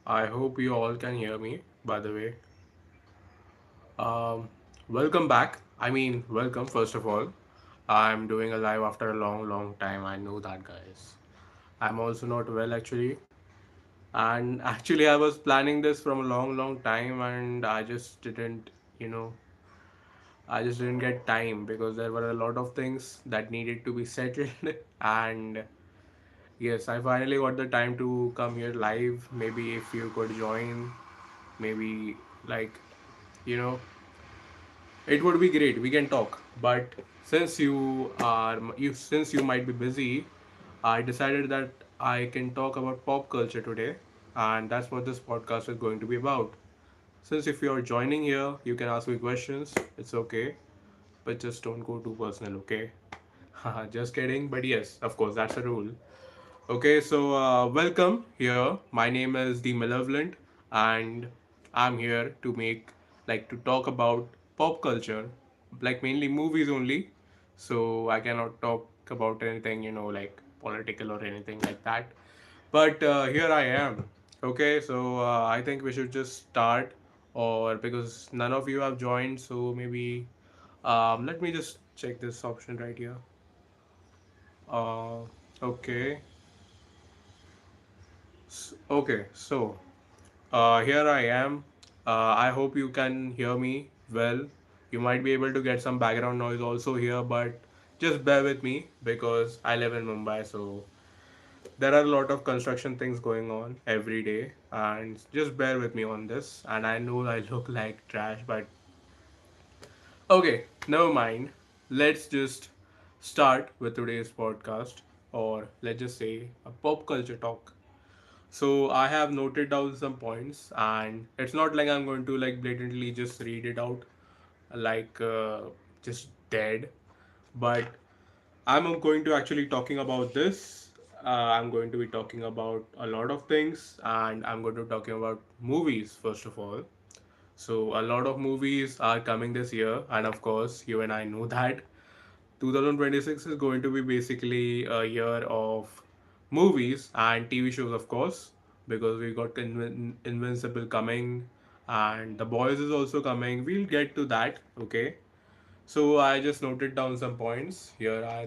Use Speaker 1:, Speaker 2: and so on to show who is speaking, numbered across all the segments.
Speaker 1: I hope you all can hear me, by the way. Um, Welcome back. Welcome, first of all. I'm doing a live after a long, long time. I know that, guys. I'm also not well, actually. And actually, I was planning this from a long, long time, and you know, I just didn't get time because there were a lot of things that needed to be settled. And yes, I finally got the time to come here live. Maybe if you could join, maybe like you know it would be great. We can talk. But since you might be busy, I decided that I can talk about pop culture today, and that's what this podcast is going to be about. Since if you are joining here, you can ask me questions. It's okay, but just don't go too personal, okay? Just kidding. But yes, of course, that's a rule. Okay, so welcome here. My name is the Malevolent, and I'm here to to talk about pop culture, like mainly movies only. So I cannot talk about anything, like political or anything like that. But here I am. Okay, so I think we should just start, or because none of you have joined, so maybe let me just check this option right here. Uh, okay. Okay, so here I am. I hope you can hear me well. You might be able to get some background noise also here, but just bear with me because I live in Mumbai, so there are a lot of construction things going on every day, and just bear with me on this. And I know I look like trash, but okay, never mind. Let's just start with today's podcast, or let's just say a pop culture talk. So I have noted down some points, and it's not like I'm going to like blatantly just read it out, like just dead. But I'm going to actually talking about this. I'm going to be talking about a lot of things, and I'm going to talking about movies first of all. So a lot of movies are coming this year, and of course, you and I know that 2026 is going to be basically a year of movies and TV shows, of course, because we got Invincible coming and The Boys is also coming. We'll get to that, okay? So I just noted down some points. Here are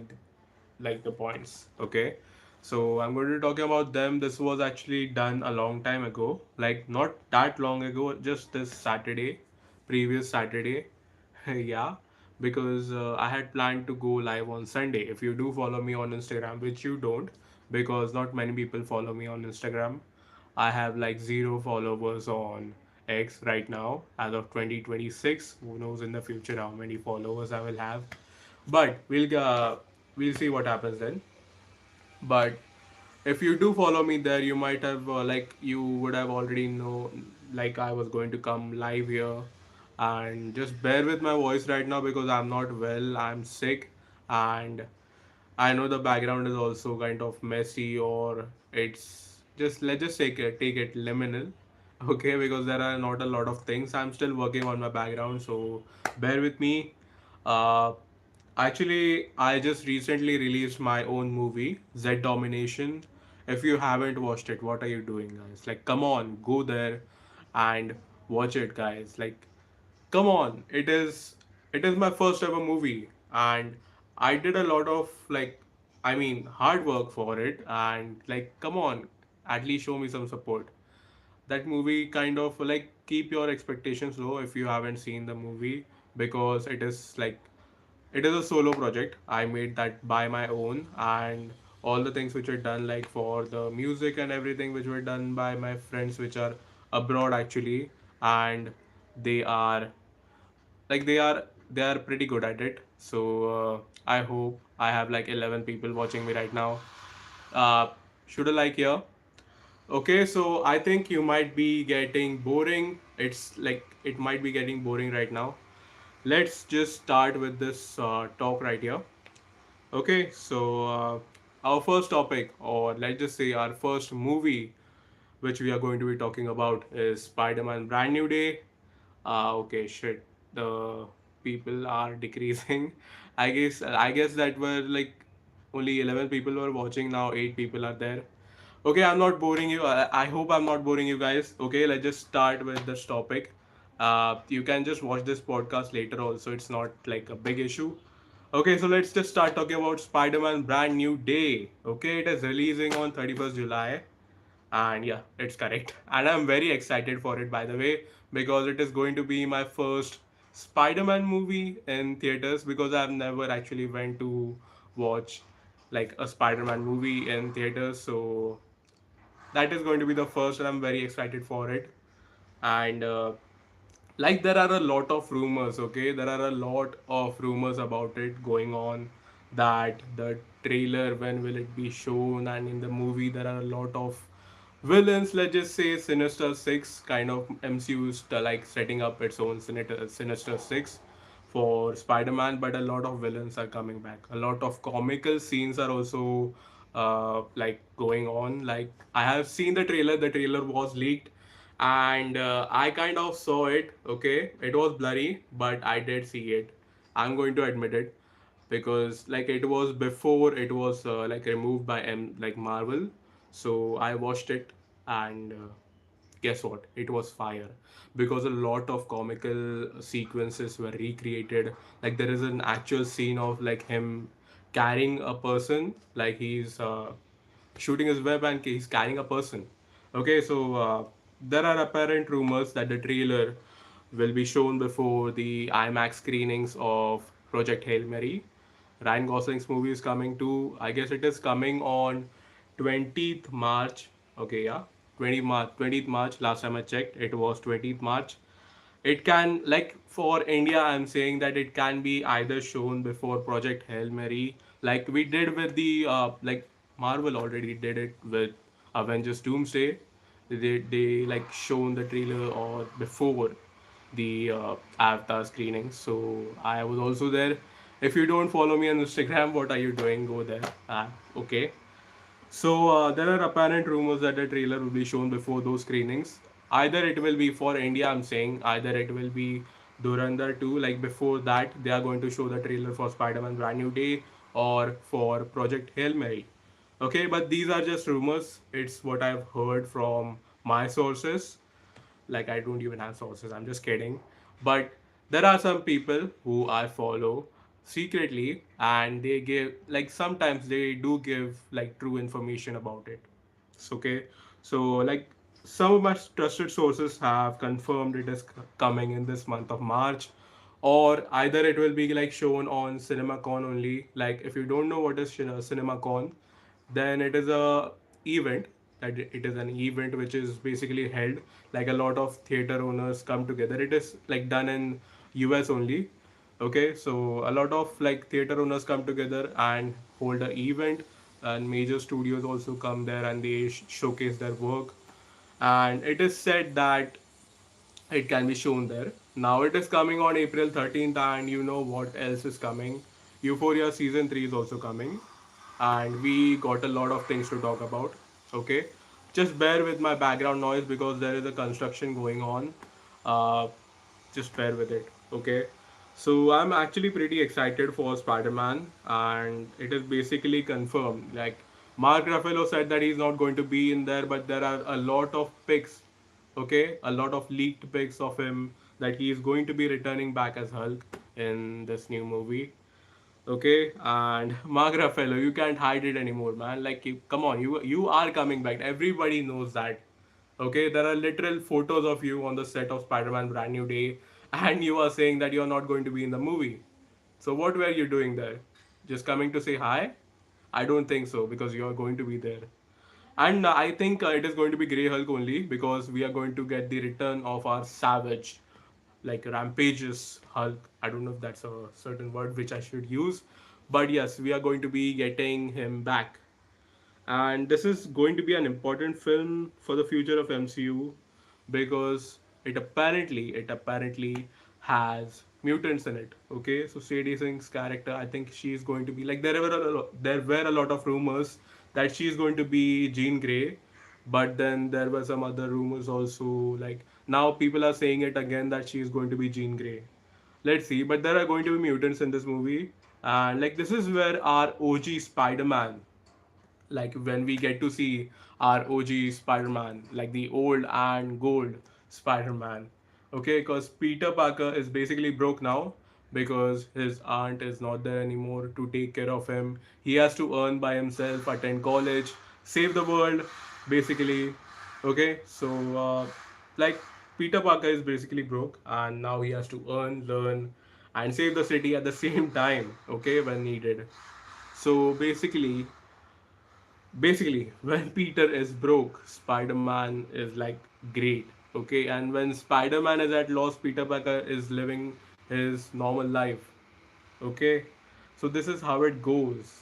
Speaker 1: like the points, okay? So I'm going to talk about them. This was actually done a long time ago, like not that long ago, just this Saturday, previous Saturday. Yeah, because I had planned to go live on Sunday. If you do follow me on Instagram, which you don't, because not many people follow me on Instagram. I have like zero followers on X right now as of 2026. Who knows in the future how many followers I will have? But we'll see what happens then. But if you do follow me there, you might have like you would have already know like I was going to come live here, and just bear with my voice right now because I'm not well. I'm sick, and I know the background is also kind of messy, or it's just let's just take it liminal, okay? Because there are not a lot of things. I'm still working on my background, so bear with me. Uh, Actually, I just recently released my own movie, Z Domination. If you haven't watched it, what are you doing, guys? Like, come on, go there and watch it, guys. Like, come on, it is my first ever movie, and I did a lot of hard work for it, and like, come on, at least show me some support. That movie kind of like keep your expectations low if you haven't seen the movie, because it is a solo project. I made that by my own, and all the things which were done, like for the music and everything, which were done by my friends, which are abroad actually, and they are they are pretty good at it. So I hope I have like 11 people watching me right now. Uh, should I like here? Okay, so I think you might be getting boring. It's like it might be getting boring right now. Let's just start with this talk right here. Okay, so our first topic, or let's just say our first movie, which we are going to be talking about, is Spider-Man Brand New Day. Okay, shit. The people are decreasing. I guess that were like only 11 people were watching now. 8 people are there. Okay, I'm not boring you. I hope I'm not boring you guys. Okay, let's just start with this topic. You can just watch this podcast later also. It's not like a big issue. Okay, so let's just start talking about Spider-Man Brand New Day. Okay, it is releasing on 31st July. And yeah, it's correct. And I'm very excited for it, by the way, because it is going to be my first Spider-Man movie in theaters because I've never actually went to watch like a Spider-Man movie in theaters. So that is going to be the first, and I'm very excited for it. And like there are a lot of rumors, okay, there are a lot of rumors about it going on, that the trailer, when will it be shown, and in the movie there are a lot of villains. Let's just say Sinister Six, kind of MCU's like setting up its own Sinister Six for Spider-Man, but a lot of villains are coming back. A lot of comical scenes are also like going on. Like I have seen the trailer. The trailer was leaked, and I kind of saw it. Okay, it was blurry, but I did see it. I'm going to admit it because like it was before it was like removed by like Marvel. So I watched it, and guess what? It was fire because a lot of comical sequences were recreated. Like there is an actual scene of like him carrying a person, like he's shooting his web and he's carrying a person. Okay, so there are apparent rumors that the trailer will be shown before the IMAX screenings of Project Hail Mary. Ryan Gosling's movie is coming to, I guess it is coming on 20th March. Okay, yeah, 20th March. Last time I checked, it was 20th March. It can, like for India, I'm saying that it can be either shown before Project Hail Mary, like we did with the like Marvel already did it with Avengers Doomsday. They like shown the trailer or before the Avatar screening. So I was also there. If you don't follow me on Instagram, what are you doing? Go there. Okay. So there are apparent rumors that the trailer will be shown before those screenings. Either it will be for India, I'm saying, either it will be Durandar 2, like before that, they are going to show the trailer for Spider-Man Brand New Day or for Project Hail Mary. Okay, but these are just rumors. It's what I've heard from my sources. Like I don't even have sources, I'm just kidding. But there are some people who I follow secretly, and they give, like sometimes they do give like true information about it. It's okay. So like some of my trusted sources have confirmed it is coming in this month of March, or either it will be like shown on CinemaCon only. Like if you don't know what is CinemaCon, then it is a event, that it is an event which is basically held, like a lot of theater owners come together. It is like done in US only. Okay, so a lot of like theater owners come together and hold a event, and major studios also come there and they showcase their work. And it is said that it can be shown there. Now it is coming on April 13th, and you know what else is coming? Euphoria season 3 is also coming, and we got a lot of things to talk about. Okay, just bear with my background noise because there is a construction going on. Uh, just bear with it. Okay, so I'm actually pretty excited for Spider-Man, and it is basically confirmed. Like Mark Ruffalo said that he's not going to be in there, but there are a lot of pics, okay, a lot of leaked pics of him that he is going to be returning back as Hulk in this new movie. Okay, and Mark Ruffalo, you can't hide it anymore, man. Like, come on, you are coming back. Everybody knows that. Okay, there are literal photos of you on the set of Spider-Man Brand New Day, and you are saying that you are not going to be in the movie. So what were you doing there? Just coming to say hi? I don't think so, because you are going to be there. And I think it is going to be Grey Hulk only, because we are going to get the return of our savage, like rampageous Hulk. I don't know if that's a certain word which I should use, but yes, we are going to be getting him back. And this is going to be an important film for the future of MCU, because it apparently has mutants in it. Okay, so Sadie Singh's character, I think she's going to be like, there were a lot of rumors that she's going to be Jean Grey, but then there were some other rumors also. Like now people are saying it again that she's going to be Jean Grey. Let's see, but there are going to be mutants in this movie, and like this is where our OG Spider-Man, like when we get to see our OG Spider-Man, like the old and gold Spider-Man. Okay, because Peter Parker is basically broke now because his aunt is not there anymore to take care of him. He has to earn by himself, attend college, save the world, basically. Okay, so like Peter Parker is basically broke and now he has to earn, learn, and save the city at the same time. Okay, when needed. So basically when Peter is broke, Spider-Man is like great. Okay, and when Spider-Man is at loss, Peter Parker is living his normal life. Okay, so this is how it goes.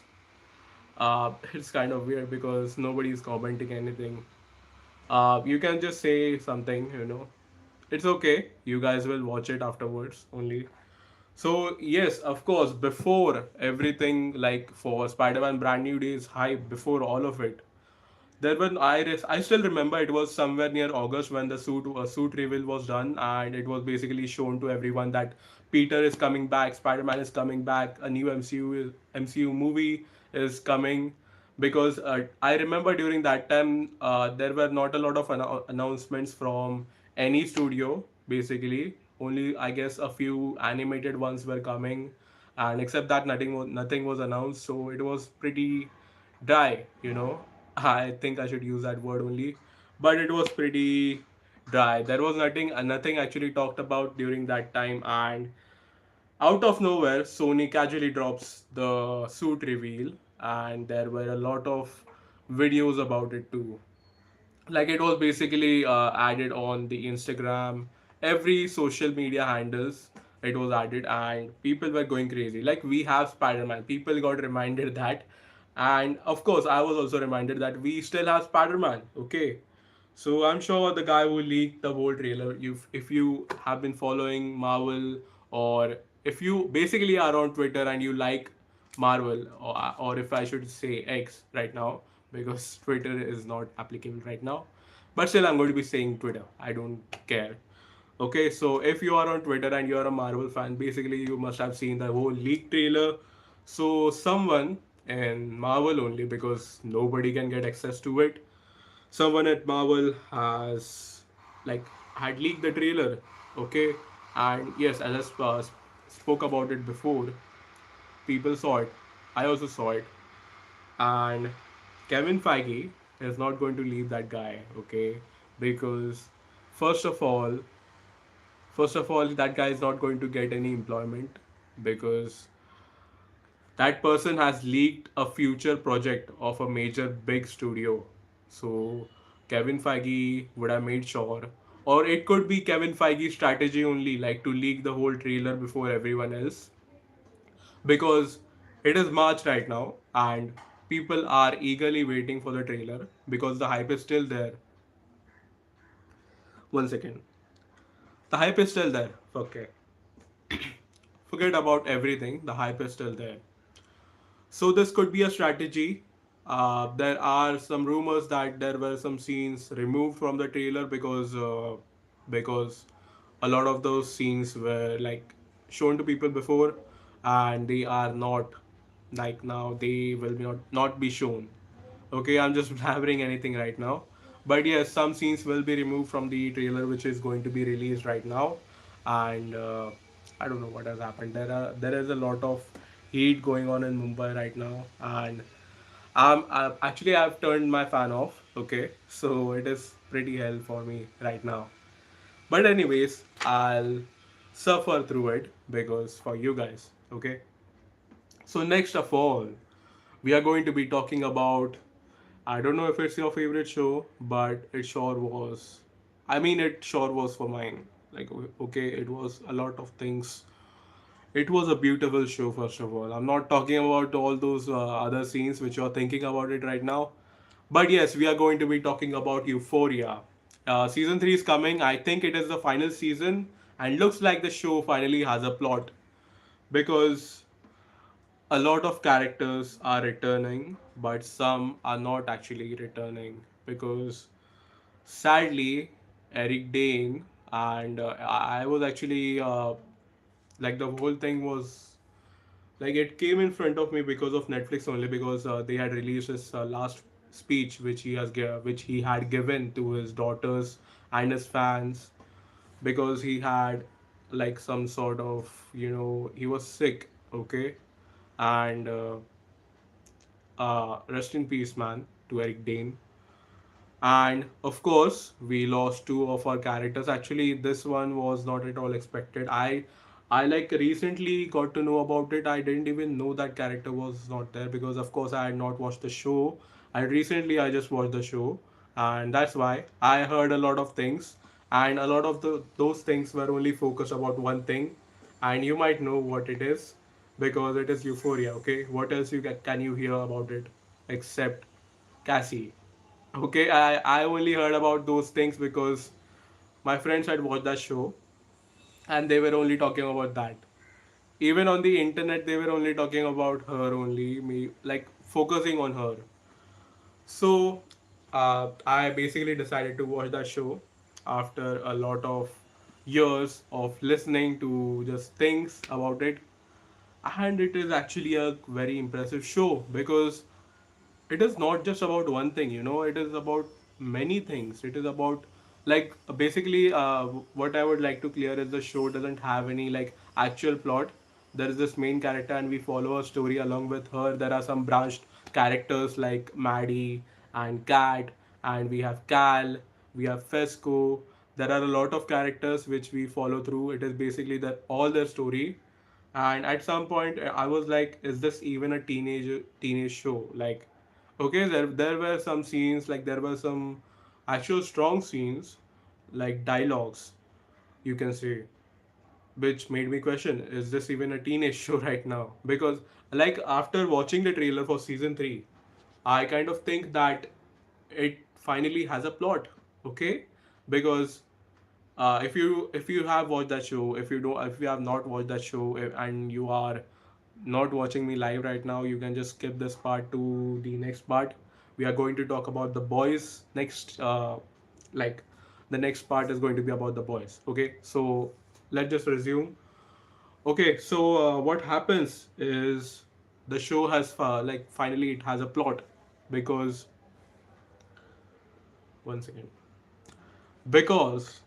Speaker 1: It's kind of weird because nobody is commenting anything. You can just say something, it's okay, you guys will watch it afterwards only. So yes, of course, before everything, like for Spider-Man Brand New Day's hype, before all of it, there were I still remember it was somewhere near August when the suit reveal was done, and it was basically shown to everyone that Peter is coming back, Spider-Man is coming back, a new MCU movie is coming. Because I remember during that time there were not a lot of announcements from any studio. Basically, only I guess a few animated ones were coming, and except that nothing was announced. So it was pretty dry. I think I should use that word only, but it was pretty dry. There was nothing actually talked about during that time, and out of nowhere, Sony casually drops the suit reveal, and there were a lot of videos about it too. Like it was basically added on the Instagram, every social media handles. It was added, and people were going crazy. Like we have Spider-Man. People got reminded that, and of course, I was also reminded that we still have Spider-Man. Okay, so I'm sure the guy who leaked the whole trailer, if you have been following Marvel, or if you basically are on Twitter and you like Marvel, or if I should say X right now, because Twitter is not applicable right now. But still, I'm going to be saying Twitter. I don't care. Okay, so if you are on Twitter and you are a Marvel fan, basically you must have seen the whole leak trailer. So someone in Marvel only, because nobody can get access to it, someone at Marvel has like had leaked the trailer. Okay, and yes, as I spoke about it before, people saw it. I also saw it, and Kevin Feige is not going to leave that guy. Okay, because first of all, that guy is not going to get any employment because that person has leaked a future project of a major big studio. So Kevin Feige would have made sure, or it could be Kevin Feige's strategy only, like to leak the whole trailer before everyone else, because it is March right now and people are eagerly waiting for the trailer because the hype is still there. One second, the hype is still there. Okay, forget about everything. The hype is still there. So this could be a strategy. There are some rumors that there were some scenes removed from the trailer because a lot of those scenes were like shown to people before, and they are not, like now they will not be shown. Okay, I'm just blabbering anything right now. But yes, some scenes will be removed from the trailer, which is going to be released right now. And I don't know what has happened. There is a lot of heat going on in Mumbai right now, and actually I've turned my fan off. Okay, so it is pretty hell for me right now. But anyways, I'll suffer through it because for you guys. Okay. So next of all, we are going to be talking about, I don't know if it's your favorite show, but it sure was. I mean, it sure was for mine. Like, okay, it was a lot of things. It was a beautiful show, first of all. I'm not talking about all those other scenes which you're thinking about it right now. But yes, we are going to be talking about Euphoria. Season 3 is coming. I think it is the final season, and looks like the show finally has a plot because a lot of characters are returning, but some are not actually returning because sadly, Eric Dane and I was actually like the whole thing was Like it came in front of me because of Netflix only, because they had released his last speech which which he had given to his daughters and his fans, because he had like some sort of, he was sick, okay, and rest in peace, man, to Eric Dane. And of course, we lost two of our characters. Actually, this one was not at all expected. I like recently got to know about it. I didn't even know that character was not there, because of course I had not watched the show. And recently I just watched the show, and that's why I heard a lot of things, and a lot of those things were only focused about one thing, and you might know what it is, because it is Euphoria. Okay, what else can you hear about it except Cassie? Okay, I only heard about those things because my friends had watched that show and they were only talking about that. Even on the internet, they were only talking about her only, me like focusing on her. So I basically decided to watch that show after a lot of years of listening to just things about it. And it is actually a very impressive show, because it is not just about one thing, it is about many things. It is about, like, basically, what I would like to clear is the show doesn't have any like actual plot. There is this main character and we follow a story along with her. There are some branched characters like Maddie and Kat, and we have Cal, we have Fesco. There are a lot of characters which we follow through. It is basically that all their story. And at some point I was like, is this even a teenage show? Like, okay, there were some scenes, like there were some actual strong scenes, like dialogues, you can say, which made me question, is this even a teenage show right now? Because like after watching the trailer for season 3, I kind of think that it finally has a plot. Okay, because if you have watched that show, if you have not watched that show, and you are not watching me live right now, you can just skip this part to the next part. We are going to talk about the boys next. Like, the next part is going to be about the boys. Okay, so let's just resume. Okay, so what happens is the show has like finally it has a plot, because one second, because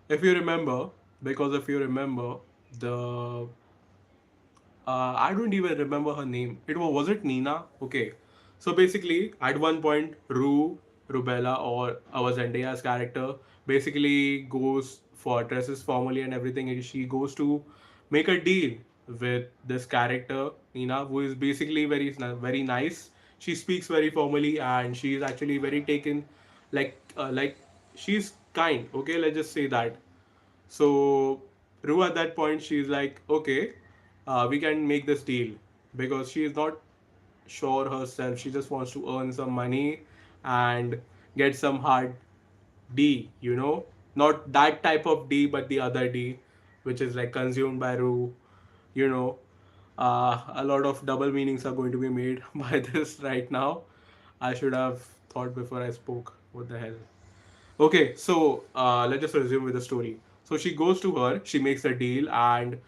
Speaker 1: if you remember, if you remember, the I don't even remember her name. Was it Nina? Okay. So basically, at one point, Rubella, or our Zendaya's character, basically goes for dresses formally and everything, and she goes to make a deal with this character Nina, who is basically very nice. She speaks very formally, and she is actually very taken, like she's kind. Okay, let's just say that. So Rue at that point, she's like, okay, we can make this deal, because she is not sure herself. She just wants to earn some money and get some hard D, not that type of D, but the other D, which is like consumed by Rue, you know. A lot of double meanings are going to be made by this right now. I should have thought before I spoke. What the hell? Okay, so let's just resume with the story. So she goes to her, she makes a deal, and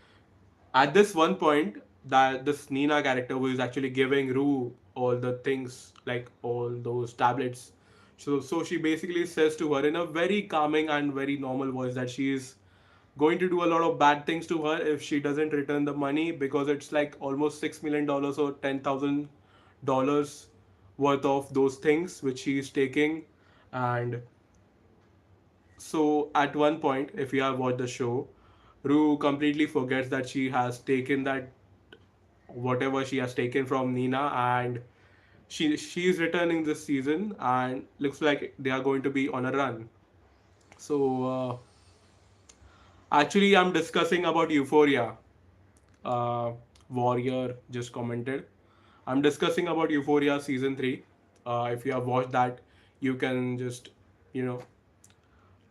Speaker 1: at this one point, that this Nina character, who is actually giving Rue all the things, like all those tablets. So she basically says to her in a very calming and very normal voice that she is going to do a lot of bad things to her if she doesn't return the money, because it's like almost $6 million or $10,000 worth of those things which she is taking. And so at one point, if you have watched the show, Rue completely forgets that she has taken that whatever she has taken from Nina, and she is returning this season, and looks like they are going to be on a run. So actually, I'm discussing about Euphoria. Warrior just commented. I'm discussing about Euphoria season 3. If you have watched that, you can just, you know,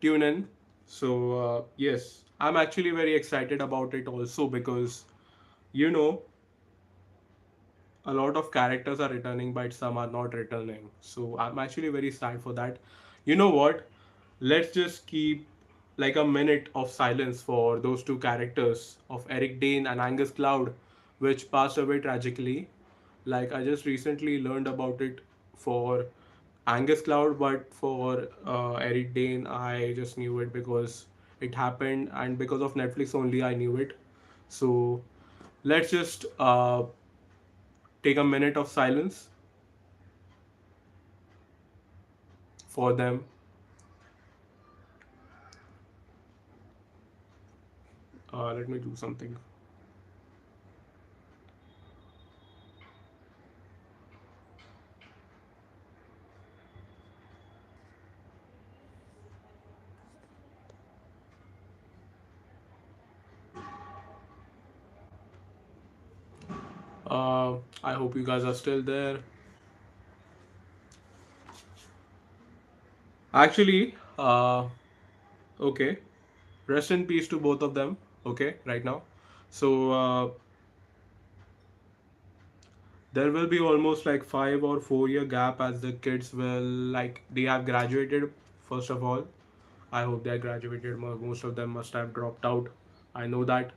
Speaker 1: tune in. So, yes, I'm actually very excited about it also, because, you know, a lot of characters are returning, but some are not returning. So, I'm actually very sad for that. You know what? Let's just keep like a minute of silence for those two characters of Eric Dane and Angus Cloud, which passed away tragically. Like I just recently learned about it for Angus Cloud, but for Eric Dane, I just knew it because it happened, and because of Netflix only, I knew it. So let's just take a minute of silence for them. Let me do something. I hope you guys are still there. Actually, okay. Rest in peace to both of them. Okay, right now. So there will be almost like 5 or 4 year gap as the kids will like they have graduated. First of all, I hope they are graduated. Most of them must have dropped out. I know that.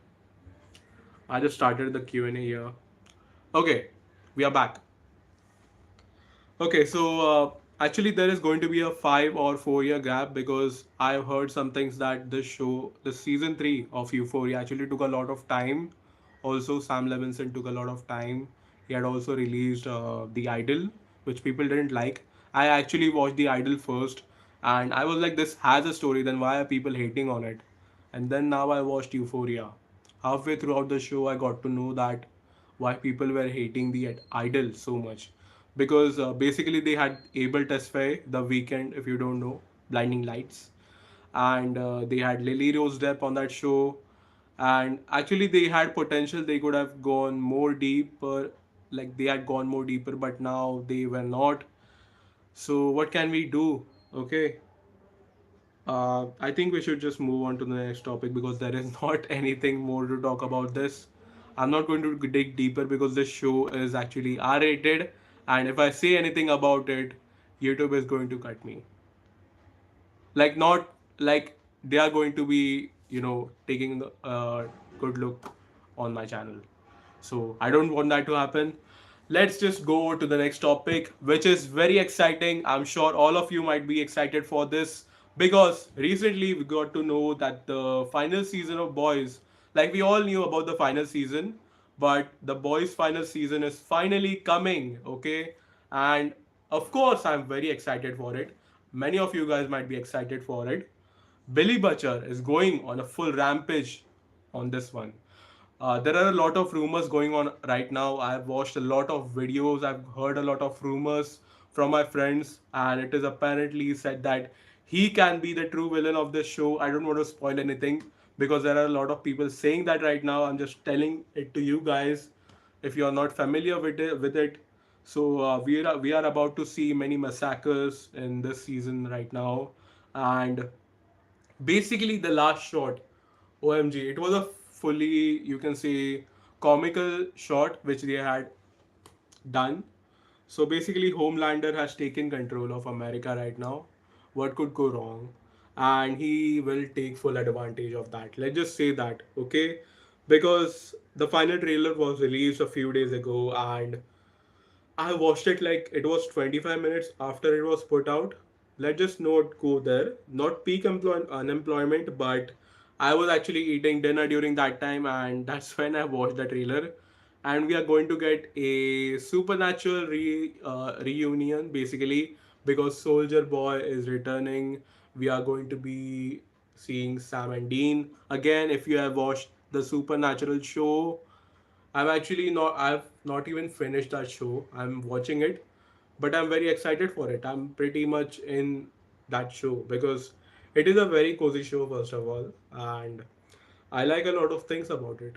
Speaker 1: I just started the Q&A here. Okay, we are back. Okay, so actually, there is going to be a 5 or 4 year gap because I've heard some things that the show, the season 3 of Euphoria, actually took a lot of time. Also, Sam Levinson took a lot of time. He had also released The Idol, which people didn't like. I actually watched The Idol first, and I was like, this has a story, then why are people hating on it? And then now I watched Euphoria. Halfway throughout the show, I got to know that why people were hating the Idol so much because basically they had Abel Tesfaye, The Weekend, if you don't know, Blinding Lights, and they had Lily Rose Depp on that show, and actually they had potential. They could have gone more deeper, like they had gone more deeper, but now they were not. So what can we do? Okay, I think we should just move on to the next topic because there is not anything more to talk about this. I'm not going to dig deeper because this show is actually R rated, and if I say anything about it, YouTube is going to cut me. Like, not like they are going to be, taking a good look on my channel. So I don't want that to happen. Let's just go to the next topic, which is very exciting. I'm sure all of you might be excited for this because recently we got to know that the final season of Boys, like we all knew about the final season, but the Boys final season is finally coming, okay? And of course, I'm very excited for it. Many of you guys might be excited for it. Billy Butcher is going on a full rampage on this one. There are a lot of rumors going on right now. I've watched a lot of videos, I've heard a lot of rumors from my friends, and it is apparently said that he can be the true villain of this show. I don't want to spoil anything because there are a lot of people saying that right now. I'm just telling it to you guys if you are not familiar with it. So we are about to see many massacres in this season right now, and basically the last shot, OMG, it was a fully, you can say, comical shot which they had done. So basically Homelander has taken control of America right now. What could go wrong? And he will take full advantage of that, let's just say that, okay? Because the final trailer was released a few days ago, and I watched it like it was 25 minutes after it was put out. Let's just not go there. Not peak unemployment, but I was actually eating dinner during that time, and that's when I watched the trailer. And we are going to get a supernatural reunion basically because Soldier Boy is returning. We are going to be seeing Sam and Dean again. If you have watched the Supernatural show, I've not even finished that show. I'm watching it, but I'm very excited for it. I'm pretty much in that show because it is a very cozy show first of all, and I like a lot of things about it.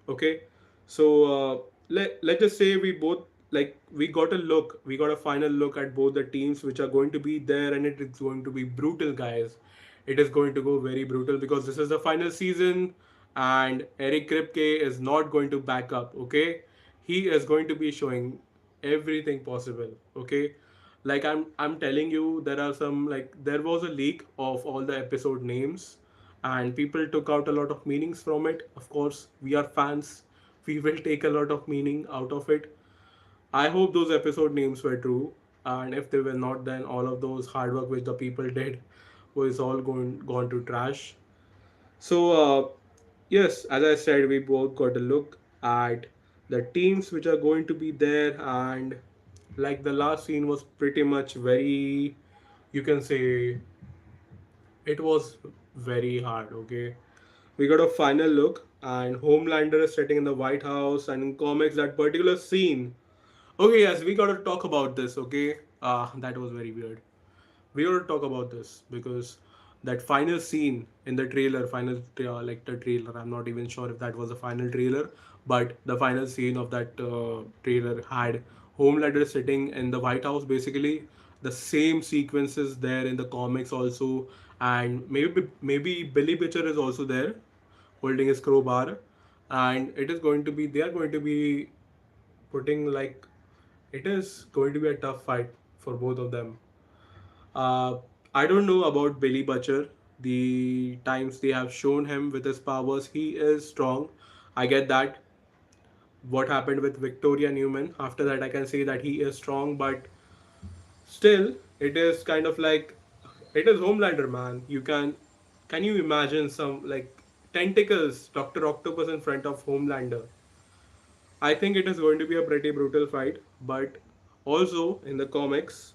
Speaker 1: Okay, so let's just say we both, like, we got a final look at both the teams which are going to be there, and it is going to be brutal, guys. It is going to go very brutal because this is the final season, and Eric Kripke is not going to back up. Okay, he is going to be showing everything possible. Okay, like I'm telling you, there are some, like, there was a leak of all the episode names, and people took out a lot of meanings from it. Of course, we are fans, we will take a lot of meaning out of it. I hope those episode names were true, and if they were not, then all of those hard work which the people did was all gone to trash. So yes, as I said, we both got a look at the teams which are going to be there, and like the last scene was pretty much very, you can say, it was very hard. Okay, we got a final look, and Homelander is sitting in the White House, and in comics, that particular scene. Okay, yes, we gotta talk about this. Okay, that was very weird. We gotta talk about this because that final scene in the trailer, like the trailer. I'm not even sure if that was the final trailer, but the final scene of that trailer had Homelander sitting in the White House. Basically, the same sequences there in the comics also, and maybe Billy Butcher is also there, holding his crowbar, and it is going to be they are going to be putting like it is going to be a tough fight for both of them. Uh, I don't know about Billy Butcher. The times they have shown him with his powers, he is strong. I get that. What happened with Victoria Newman? After that, I can say that he is strong, but still, it is kind of like it is Homelander, man. Can you imagine some like tentacles, Doctor Octopus in front of Homelander? I think it is going to be a pretty brutal fight, but also in the comics,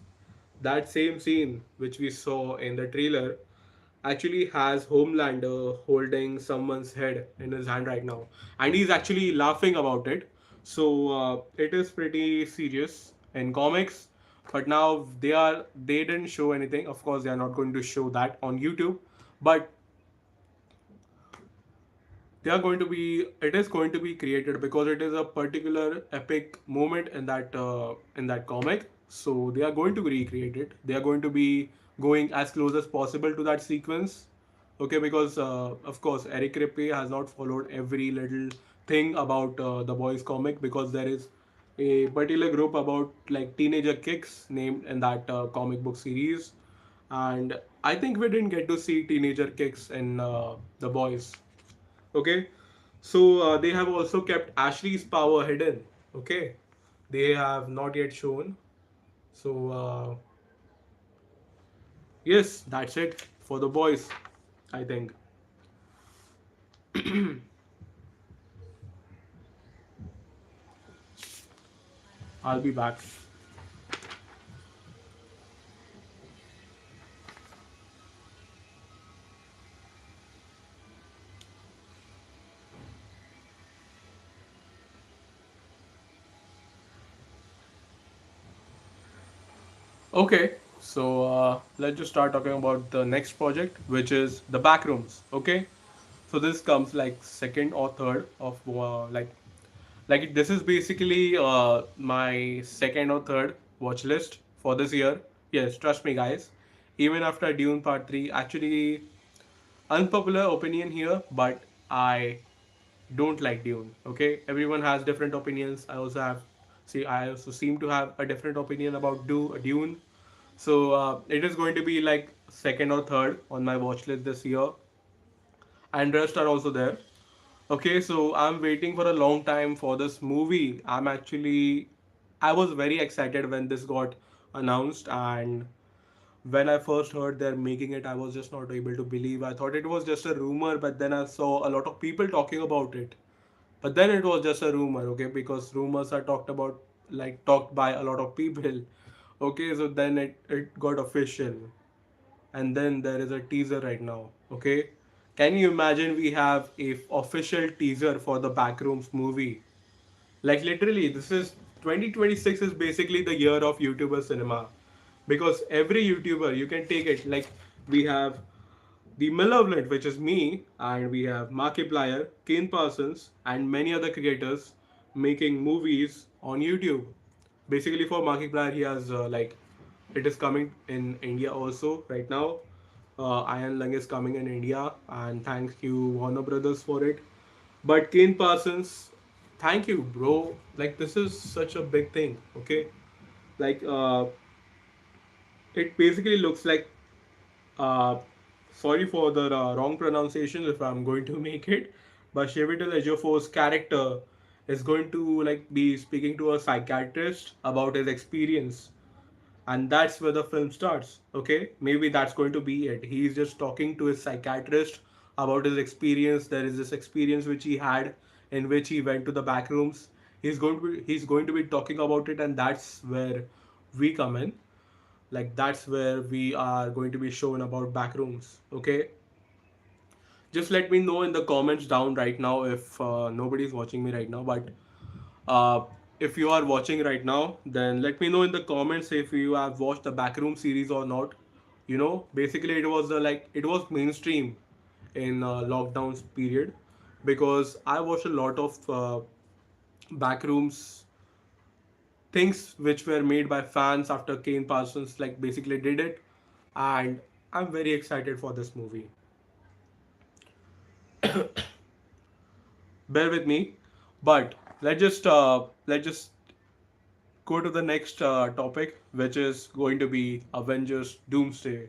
Speaker 1: that same scene which we saw in the trailer actually has Homelander holding someone's head in his hand right now, and he's actually laughing about it. So it is pretty serious in comics. But now they didn't show anything. Of course, they are not going to show that on YouTube. But they are going to be it is going to be created because it is a particular epic moment in that comic, so they are going to recreate it. They are going to be going as close as possible to that sequence. Okay, because of course Eric Rippe has not followed every little thing about the boys comic, because there is a particular group about like teenager kicks named in that comic book series, and I think we didn't get to see teenager kicks in the boys. Okay, so they have also kept Ashley's power hidden. Okay, they have not yet shown. So yes, that's it for the boys. I think I'll be back. Okay, so let's just start talking about the next project, which is the backrooms. Okay, so this comes like second or third of like this is basically my second or third watch list for this year. Yes, trust me, guys. Even after Dune Part 3, actually, unpopular opinion here, but I don't like Dune. Okay, everyone has different opinions. I also seem to have a different opinion about Dune. So it is going to be like second or third on my watch list this year, and rest are also there. Okay, so I'm waiting for a long time for this movie. I was very excited when this got announced, and when I first heard they're making it, I was just not able to believe. I thought it was just a rumor, but then I saw a lot of people talking about it. But then it was just a rumor, okay, because rumors are talked by a lot of people. Okay, so then it got official, and then there is a teaser right now. Okay, can you imagine we have a official teaser for the Backrooms movie? Like literally, this is 2026 is basically the year of YouTuber cinema, because every YouTuber you can take it like we have the Malevolent, which is me, and we have Markiplier, Kane Parsons, and many other creators making movies on YouTube. Basically, for Markiplier, he has it is coming in India also right now. Iron Lung is coming in India, and thank you Warner Brothers for it. But Kane Parsons, thank you, bro. Like this is such a big thing. Okay, like it basically looks like uh, Sorry for the wrong pronunciation if I'm going to make it, but Chevital Ejiofor's character is going to like be speaking to a psychiatrist about his experience, and that's where the film starts. Okay, maybe that's going to be it. He's just talking to his psychiatrist about his experience. There is this experience which he had in which he went to the back rooms. He's going to be talking about it, and that's where we come in. Like that's where we are going to be shown about back rooms. Okay, just let me know in the comments down right now if nobody's watching me right now, but uh, if you are watching right now, then let me know in the comments if you have watched the backroom series or not. Basically it was it was mainstream in lockdowns period, because I watched a lot of backrooms things which were made by fans after Kane Parsons like basically did it, and I'm very excited for this movie. Bear with me, but let's just go to the next topic, which is going to be Avengers Doomsday.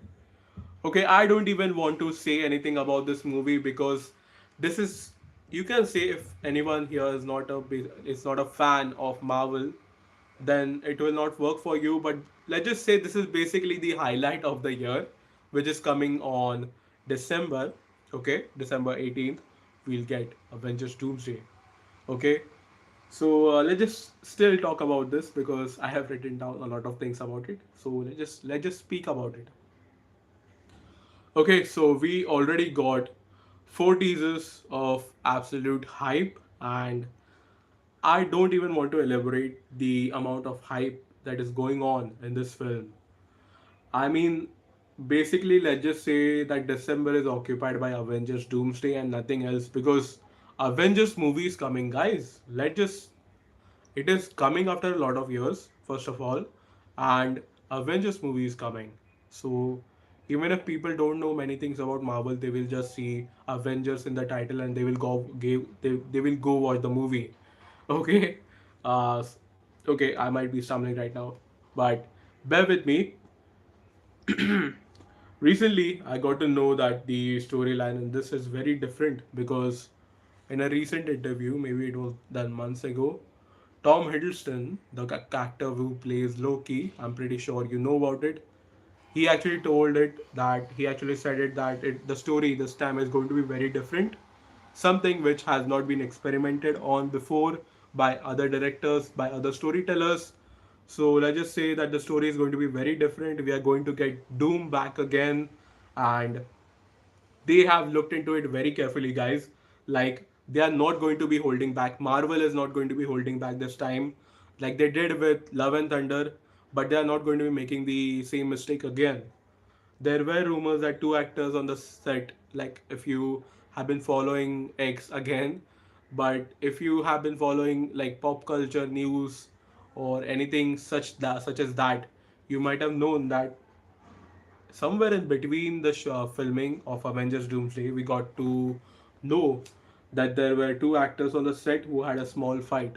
Speaker 1: Okay, I don't even want to say anything about this movie because this is, you can say, if anyone here is not a fan of Marvel, then it will not work for you. But let's just say this is basically the highlight of the year, which is coming on December. Okay, December 18th, we'll get Avengers Doomsday. Okay, so let's just still talk about this because I have written down a lot of things about it. So let's just speak about it. Okay, so we already got four teasers of absolute hype, and I don't even want to elaborate the amount of hype that is going on in this film. I mean, basically, let's just say that December is occupied by Avengers Doomsday and nothing else, because Avengers movie is coming, guys. It is coming after a lot of years, first of all, and Avengers movie is coming. So even if people don't know many things about Marvel, they will just see Avengers in the title and they will go watch the movie. Okay, uh, okay, I might be stumbling right now, but bear with me. Recently, I got to know that the storyline in this is very different because in a recent interview, maybe it was done months ago, Tom Hiddleston, the actor who plays Loki, I'm pretty sure you know about it. He actually told it that he actually said it that the story this time is going to be very different, something which has not been experimented on before by other directors, by other storytellers. So let's just say that the story is going to be very different. We are going to get Doom back again, and they have looked into it very carefully, guys. Like, they are not going to be holding back. Marvel is not going to be holding back this time, like they did with Love and Thunder, but they are not going to be making the same mistake again. There were rumors that two actors on the set, like if you have been following X again, but if you have been following like pop culture news or anything such as that, you might have known that somewhere in between the filming of Avengers Doomsday, we got to know that there were two actors on the set who had a small fight.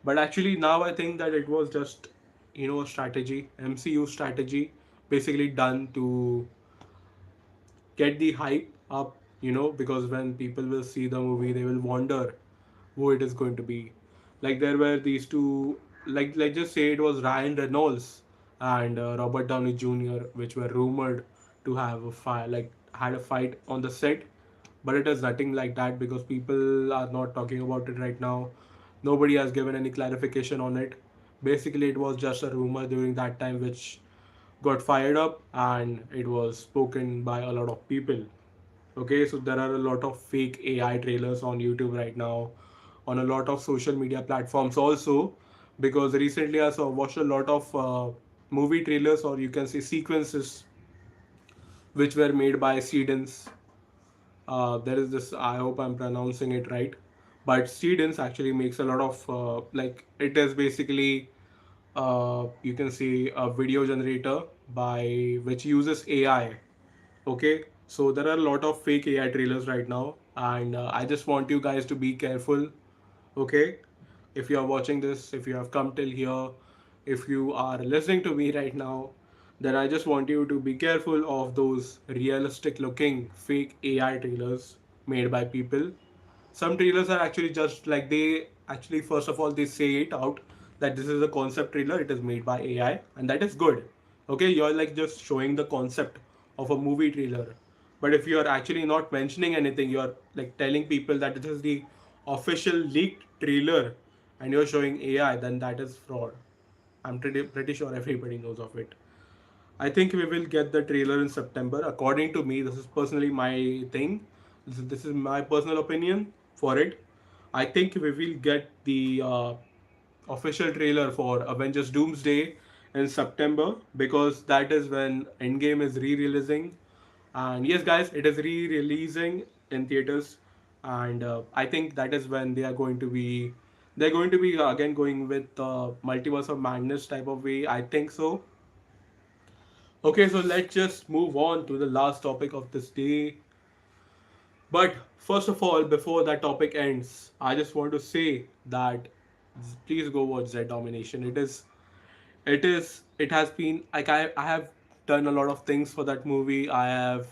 Speaker 1: But actually, now I think that it was just, a strategy, MCU strategy, basically done to get the hype up, because when people will see the movie, they will wonder who it is going to be. Like there were these two, like let's just say it was Ryan Reynolds and Robert Downey Jr., which were rumored to have a fight, like had a fight on the set, but it is nothing like that because people are not talking about it right now. Nobody has given any clarification on it. Basically, it was just a rumor during that time, which got fired up and it was spoken by a lot of people. Okay, so there are a lot of fake AI trailers on YouTube right now, on a lot of social media platforms also, because recently I saw watched a lot of movie trailers, or you can say sequences, which were made by Seedens. There is this, I hope I'm pronouncing it right, but Seedens actually makes a lot of like it is basically you can see a video generator by which uses AI. Okay, so there are a lot of fake AI trailers right now, and I just want you guys to be careful. Okay, if you are watching this, if you have come till here, if you are listening to me right now, then I just want you to be careful of those realistic looking fake AI trailers made by people. Some trailers are actually just like they actually first of all they say it out that this is a concept trailer, it is made by AI, and that is good. Okay, you're like just showing the concept of a movie trailer. But if you're actually not mentioning anything, you're like telling people that this is the official leaked trailer and you're showing AI, then that is fraud. I'm pretty sure everybody knows of it. I think we will get the trailer in September. According to me, this is personally my thing. This is my personal opinion for it. I think we will get the official trailer for Avengers Doomsday in September because that is when Endgame is re-releasing. And yes, guys, it is re-releasing in theaters, and I think that is when they're going to be again going with multiverse of madness type of way. I think so. Okay, so let's just move on to the last topic of this day. But first of all, before that topic ends, I just want to say that please go watch Z Domination. It has been like I have done a lot of things for that movie. It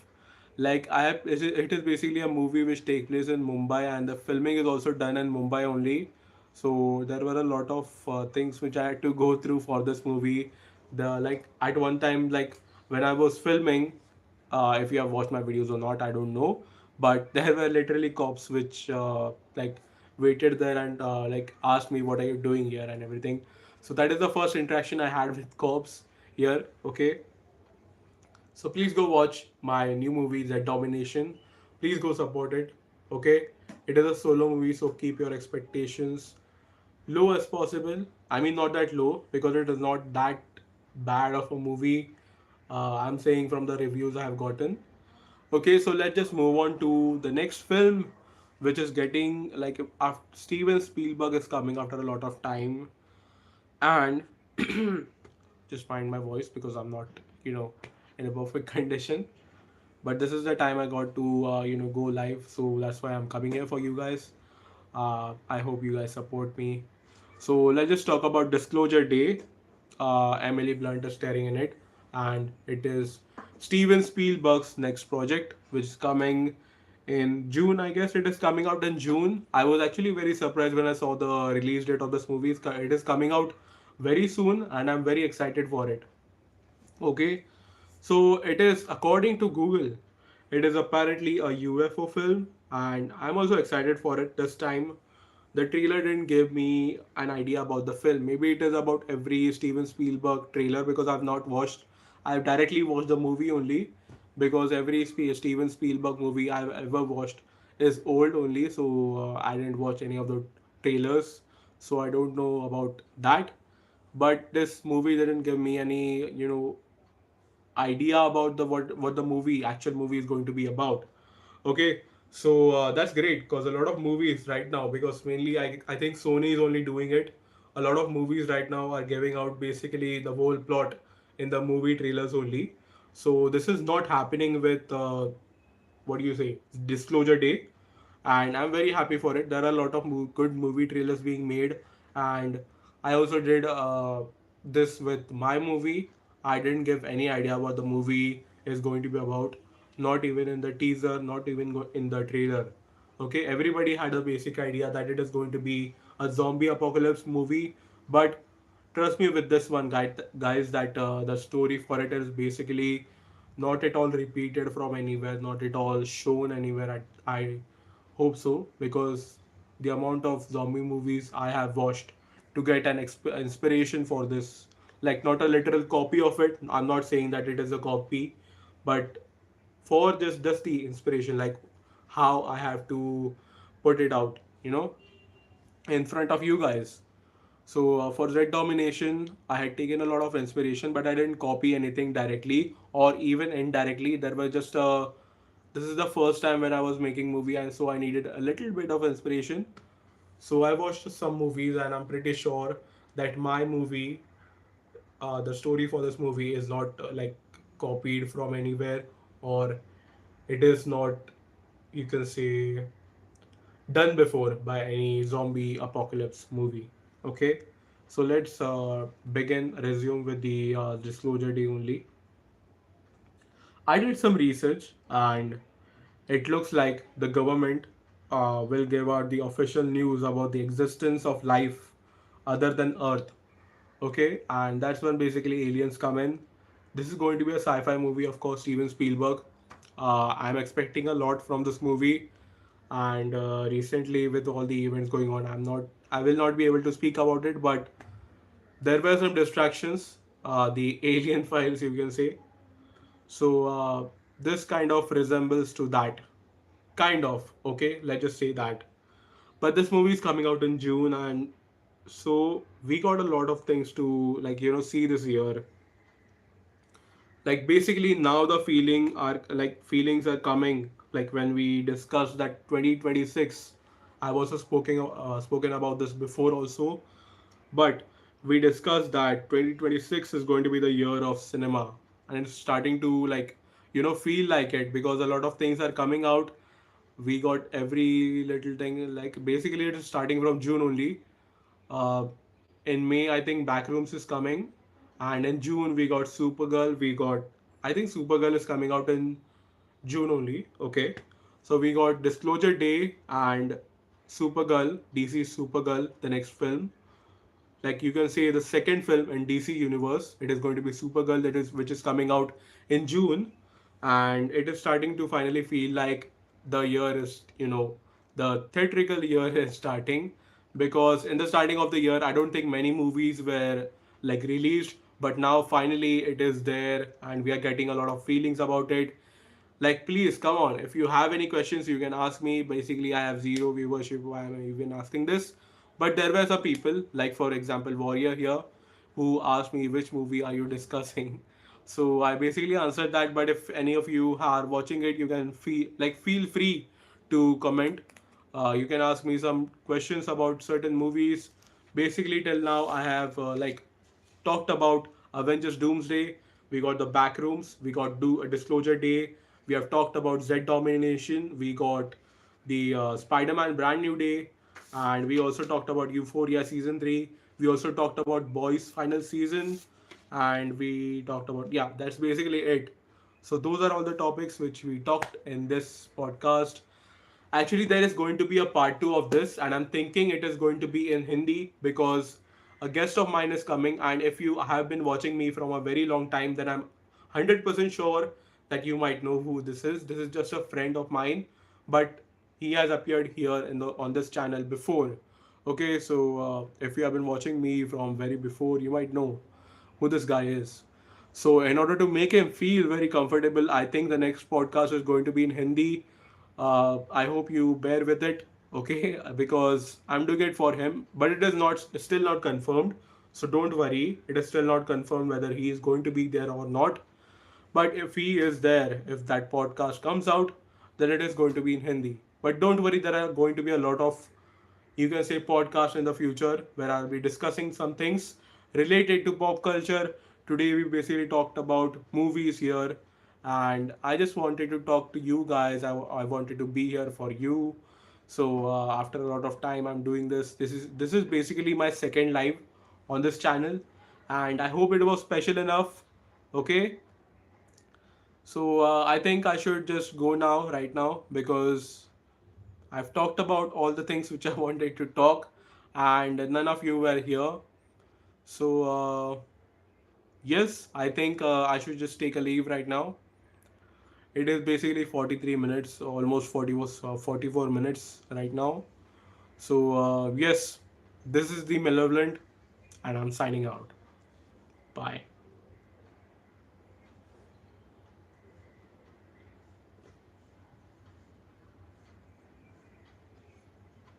Speaker 1: is basically a movie which takes place in Mumbai, and the filming is also done in Mumbai only. So there were a lot of things which I had to go through for this movie. The like at one time, like when I was filming, if you have watched my videos or not, I don't know, but there were literally cops which like waited there and like asked me what are you doing here and everything. So that is the first interaction I had with cops here. Okay, so please go watch my new movie, The Domination. Please go support it. Okay, it is a solo movie, so keep your expectations low as possible. I mean, not that low because it is not that bad of a movie. I'm saying from the reviews I have gotten. Okay, so let's just move on to the next film, which is getting like after Steven Spielberg is coming after a lot of time, and just find my voice because I'm not, you know, in a perfect condition. But this is the time I got to, go live, so that's why I'm coming here for you guys. I hope you guys support me. So let's just talk about Disclosure Day. Emily Blunt is starring in it, and it is Steven Spielberg's next project, which is coming in June. I guess it is coming out in June. I was actually very surprised when I saw the release date of this movie. It is coming out very soon, and I'm very excited for it. Okay, so it is according to Google, it is apparently a UFO film, and I'm also excited for it this time. The trailer didn't give me an idea about the film. Maybe it is about every Steven Spielberg trailer because I've not watched. I've directly watched the movie only because every Steven Spielberg movie I've ever watched is old only. So I didn't watch any of the trailers. So I don't know about that. But this movie didn't give me any, idea about the what the movie actual movie is going to be about. Okay, so that's great because a lot of movies right now, because mainly I think Sony is only doing it. A lot of movies right now are giving out basically the whole plot in the movie trailers only. So this is not happening with what do you say, Disclosure Day, and I'm very happy for it. There are a lot of good movie trailers being made, and I also did this with my movie. I didn't give any idea what the movie is going to be about, not even in the teaser, not even in the trailer. Okay, everybody had a basic idea that it is going to be a zombie apocalypse movie, but trust me with this one, guys, that the story for it is basically not at all repeated from anywhere, not at all shown anywhere. I hope so because the amount of zombie movies I have watched to get an inspiration for this, like not a literal copy of it. I'm not saying that it is a copy, but for this, just the inspiration, like how I have to put it out, in front of you guys. So for Red Domination, I had taken a lot of inspiration, but I didn't copy anything directly or even indirectly. There were just this is the first time when I was making movie, and so I needed a little bit of inspiration. So I watched some movies, and I'm pretty sure that my movie, the story for this movie, is not like copied from anywhere, or it is not, you can say, done before by any zombie apocalypse movie. Okay, so let's resume with the Disclosure Day only. I did some research, and it looks like the government will give out the official news about the existence of life other than Earth. Okay, and that's when basically aliens come in. This is going to be a sci-fi movie, of course, Steven Spielberg. I'm expecting a lot from this movie, and recently with all the events going on, I will not be able to speak about it, but there were some distractions, the alien files, you can say. So this kind of resembles to that, kind of. Okay, let's just say that. But this movie is coming out in June, and so we got a lot of things to see this year. Like basically now the feelings are coming. Like when we discussed that 2026, I've also spoken about this before also, but we discussed that 2026 is going to be the year of cinema, and it's starting to feel like it because a lot of things are coming out. We got every little thing, like basically it is starting from June only. uh, in May, I think Backrooms is coming, and in June we got Supergirl. I think Supergirl is coming out in June only. Okay, so we got Disclosure Day and Supergirl, DC Supergirl, the next film. Like you can say the second film in DC universe, it is going to be Supergirl, which is coming out in June, and it is starting to finally feel like the year is the theatrical year is starting, because in the starting of the year I don't think many movies were like released, but now finally it is there and we are getting a lot of feelings about it. Like please come on, if you have any questions you can ask me. Basically I have zero viewership, why am I even asking this? But there were some people, like for example Warrior here, who asked me which movie are you discussing. So I basically answered that, but if any of you are watching it, you can feel free to comment. You can ask me some questions about certain movies. Basically till now I have talked about Avengers Doomsday. We got the Backrooms. We got Do a Disclosure Day. We have talked about Z Domination. We got the Spiderman Brand New Day, and we also talked about Euphoria season 3. We also talked about Boys final season, and we talked about, yeah, that's basically it. So those are all the topics which we talked in this podcast. Actually, there is going to be a part two of this, and I'm thinking it is going to be in Hindi because a guest of mine is coming. And if you have been watching me from a very long time, then I'm 100% sure that you might know who this is. This is just a friend of mine, but he has appeared here on this channel before. Okay, so if you have been watching me from very before, you might know who this guy is. So, in order to make him feel very comfortable, I think the next podcast is going to be in Hindi. I hope you bear with it, okay? Because I'm doing it for him, but it is not still not confirmed. So don't worry, it is still not confirmed whether he is going to be there or not. But if he is there, if that podcast comes out, then it is going to be in Hindi. But don't worry, there are going to be a lot of, you can say, podcast in the future where I'll be discussing some things related to pop culture. Today we basically talked about movies here, and I just wanted to talk to you guys. I wanted to be here for you. So after a lot of time, I'm doing this. This is basically my second live on this channel, and I hope it was special enough. Okay, so I think I should just go now, right now, because I've talked about all the things which I wanted to talk, and none of you were here. So, yes, I think I should just take a leave right now. It is basically 43 minutes, almost 44 minutes right now. So, yes, this is the Malevolent, and I'm signing out. Bye.